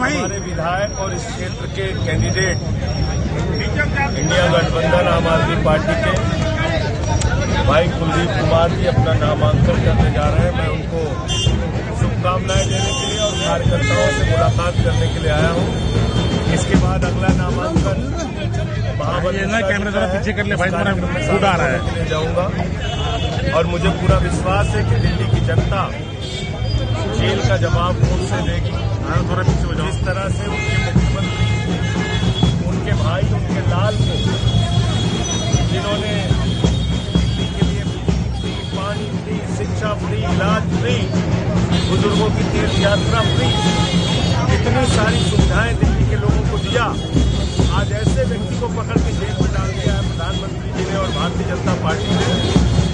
हमारे विधायक और इस क्षेत्र के कैंडिडेट इंडिया गठबंधन आम आदमी पार्टी के भाई कुलदीप कुमार जी अपना नामांकन करने जा रहे हैं। मैं उनको शुभकामनाएं देने के लिए और कार्यकर्ताओं से मुलाकात करने के लिए आया हूं। इसके बाद अगला नामांकन पीछे कर ले भाई, तुम्हारा आ रहा है जाऊंगा और मुझे पूरा विश्वास है कि दिल्ली की जनता जेल का जवाब वोट से देगी। जिस तरह से उनके मुख्यमंत्री, उनके भाई, उनके लाल को जिन्होंने दिल्ली के लिए फ्री पानी फ्री, शिक्षा फ्री, इलाज फ्री, बुजुर्गों की तीर्थ यात्रा फ्री, इतनी सारी सुविधाएं दिल्ली के लोगों को दिया, आज ऐसे व्यक्ति को पकड़ के जेल में डाल दिया है प्रधानमंत्री जी ने और भारतीय जनता पार्टी ने।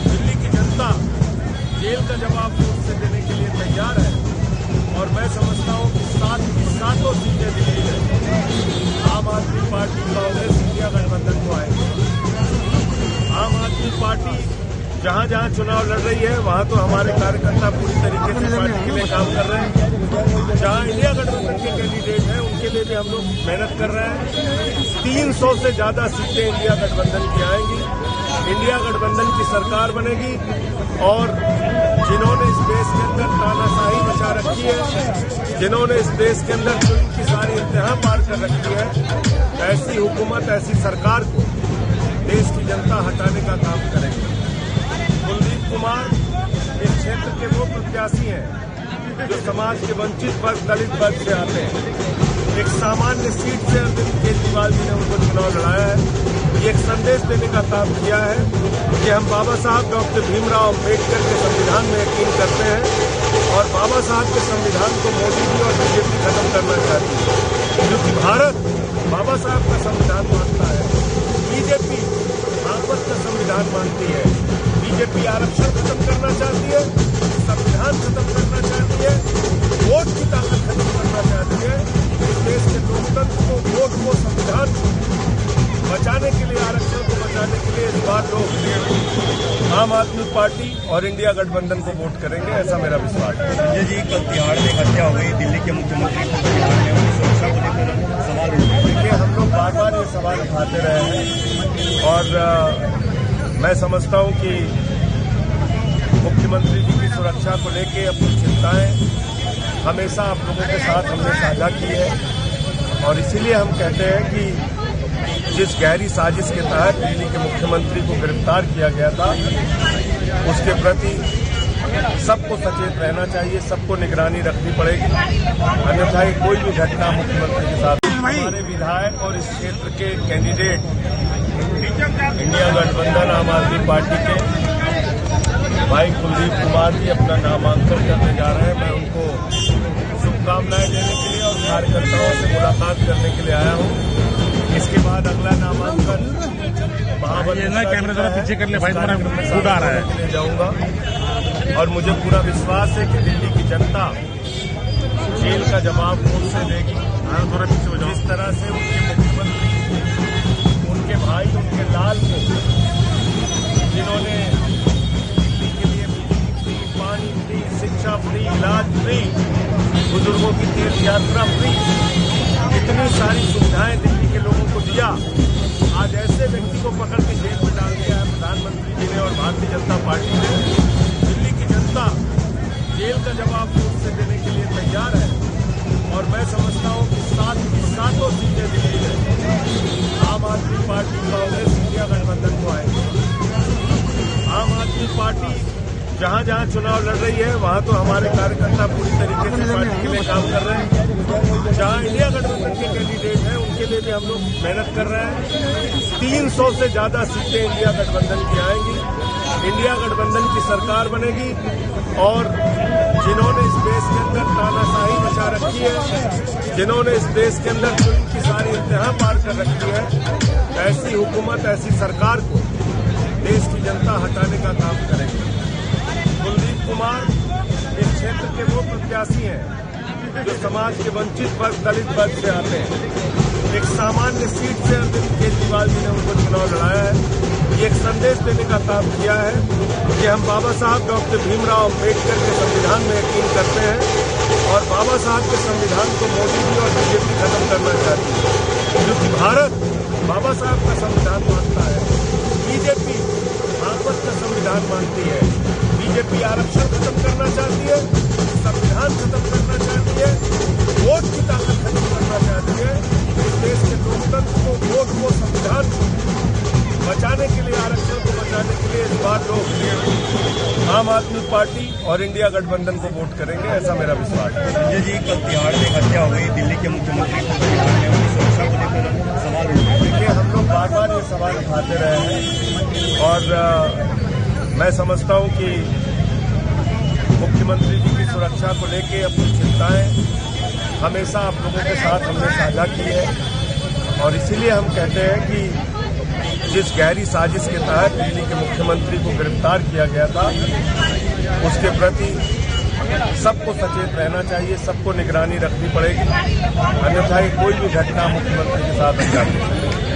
दिल्ली की जनता जेल का जवाब वोट से देने के लिए तैयार है और मैं समझता हूं कि सातों सीटें दिल्ली में आम आदमी पार्टी, कांग्रेस, इंडिया गठबंधन को आएगी। आम आदमी पार्टी जहां जहां चुनाव लड़ रही है वहां तो हमारे कार्यकर्ता पूरी तरीके से पार्टी के लिए काम कर रहे हैं। जहां इंडिया गठबंधन के कैंडिडेट हैं उनके लिए भी हम लोग मेहनत कर रहे हैं। 300 से ज्यादा सीटें इंडिया गठबंधन की आएंगी। इंडिया गठबंधन की सरकार बनेगी और जिन्होंने इस देश के अंदर तानाशाही मचा रखी है, जिन्होंने इस देश के अंदर जुल्म की सारी इंतहा पार कर रखी है, ऐसी हुकूमत, ऐसी सरकार को देश की जनता हटाने का काम करेगी। कुलदीप कुमार इस क्षेत्र के वो प्रत्याशी हैं जो समाज के वंचित वर्ग, दलित वर्ग से आते हैं। एक सामान्य सीट से अरविंद केजरीवाल जी ने उनको चुनाव लड़ाया है। ये एक संदेश देने का काम किया है कि हम बाबा साहब डॉक्टर भीमराव अम्बेडकर के संविधान में यकीन करते हैं और बाबा साहब के संविधान को मोदी जी और बीजेपी खत्म करना चाहती है, क्योंकि भारत बाबा साहब का संविधान मानता है, बीजेपी भागवत का संविधान मानती है। बीजेपी आरक्षण खत्म करना चाहती है, संविधान खत्म करना चाहती है, वोट की ताकत खत्म करना चाहती है। इस देश के लोकतंत्र को, वोट को, संविधान को बचाने के लिए, आरक्षण को बचाने के लिए इस बार लोग आम आदमी पार्टी और इंडिया गठबंधन को वोट करेंगे, ऐसा मेरा विश्वास है। संजय जी, कल तिहाड़ में हत्या हो गई, दिल्ली के मुख्यमंत्री को तिहाड़ में उनकी सुरक्षा को लेकर सवाल उठे। देखिए, हम लोग बार बार ये सवाल उठाते रहे हैं और मैं समझता हूं कि मुख्यमंत्री जी की सुरक्षा को लेकर अपनी चिंताएं हमेशा आप लोगों के साथ हमने साझा की है और इसीलिए हम कहते हैं कि जिस गहरी साजिश के तहत दिल्ली के मुख्यमंत्री को गिरफ्तार किया गया था, उसके प्रति सबको सचेत रहना चाहिए, सबको निगरानी रखनी पड़ेगी, अन्यथा कोई भी घटना मुख्यमंत्री के साथ। हमारे विधायक और इस क्षेत्र के कैंडिडेट इंडिया गठबंधन आम आदमी पार्टी के भाई कुलदीप कुमार जी अपना नामांकन करने जा रहे हैं। मैं उनको शुभकामनाएं देने के लिए और कार्यकर्ताओं से मुलाकात करने के लिए आया हूं। इसके बाद अगला नामांकन पीछे कर ले भाई, तुम्हारा आ रहा है जाऊंगा और मुझे पूरा विश्वास है कि दिल्ली की जनता जेल का जवाब वोट से देगी। जिस तरह से उनके मुख्यमंत्री, उनके भाई, उनके लाल को जिन्होंने दिल्ली के लिए फ्री पानी फ्री, शिक्षा फ्री, इलाज फ्री, बुजुर्गों की तीर्थ यात्रा फ्री, इतनी सारी सुविधाएं दिल्ली के लोगों को दिया, आज ऐसे व्यक्ति को पकड़ के जेल में डाल दिया है प्रधानमंत्री जी ने और भारतीय जनता पार्टी ने। दिल्ली की जनता जेल का जवाब वोट से देने के लिए तैयार है और मैं समझता हूं कि सातों सीटें दिल्ली में आम आदमी पार्टी, कांग्रेस, इंडिया गठबंधन को आएगी। आम आदमी पार्टी जहां जहां चुनाव लड़ रही है वहां तो हमारे कार्यकर्ता पूरी तरीके से पार्टी के लिए काम कर रहे हैं। जहां इंडिया गठबंधन के कैंडिडेट हैं उनके लिए भी हम लोग मेहनत कर रहे हैं। 300 से ज्यादा सीटें इंडिया गठबंधन की आएंगी। इंडिया गठबंधन की सरकार बनेगी और जिन्होंने इस देश के अंदर तानाशाही मचा रखी है, जिन्होंने इस देश के अंदर जुल्म की सारी इंतहा पार कर रखी है, ऐसी हुकूमत, ऐसी सरकार को देश की जनता हटाने का काम करेगी। कुलदीप कुमार इस क्षेत्र के वो प्रत्याशी हैं जो समाज के वंचित वर्ग, दलित वर्ग से आते हैं। एक सामान्य सीट से अरविंद केजरीवाल जी ने उनको चुनाव लड़ाया है। ये एक संदेश देने का काम किया है कि हम बाबा साहब डॉक्टर भीमराव अम्बेडकर के संविधान में यकीन करते हैं और बाबा साहब के संविधान को मोदी जी और बीजेपी खत्म करना चाहती है, क्योंकि भारत बाबा साहब का संविधान मानता है, बीजेपी भागवत का संविधान मानती है। बीजेपी आरक्षण खत्म करना चाहती है, संविधान खत्म करना चाहती है, वोट की ताकत खत्म करना चाहती है। इस देश के लोकतंत्र को, वोट को, संविधान को बचाने के लिए, आरक्षण को बचाने के लिए इस बार लोग आम आदमी पार्टी और इंडिया गठबंधन को वोट करेंगे, ऐसा मेरा विश्वास है। संजय जी, कल तिहाड़ में हत्या हो गई, दिल्ली के मुख्यमंत्री को तिहाड़ में उनकी सुरक्षा को लेकर सवाल उठे। देखिए, हम लोग बार बार ये सवाल उठाते रहे हैं और मैं समझता हूं कि मुख्यमंत्री जी की सुरक्षा को लेकर अपनी चिंताएं हमेशा आप लोगों के साथ हमने साझा की है और इसीलिए हम कहते हैं कि जिस गहरी साजिश के तहत दिल्ली के मुख्यमंत्री को गिरफ्तार किया गया था, उसके प्रति सबको सचेत रहना चाहिए, सबको निगरानी रखनी पड़ेगी, अन्यथा कोई भी घटना मुख्यमंत्री के साथ हो जाती है।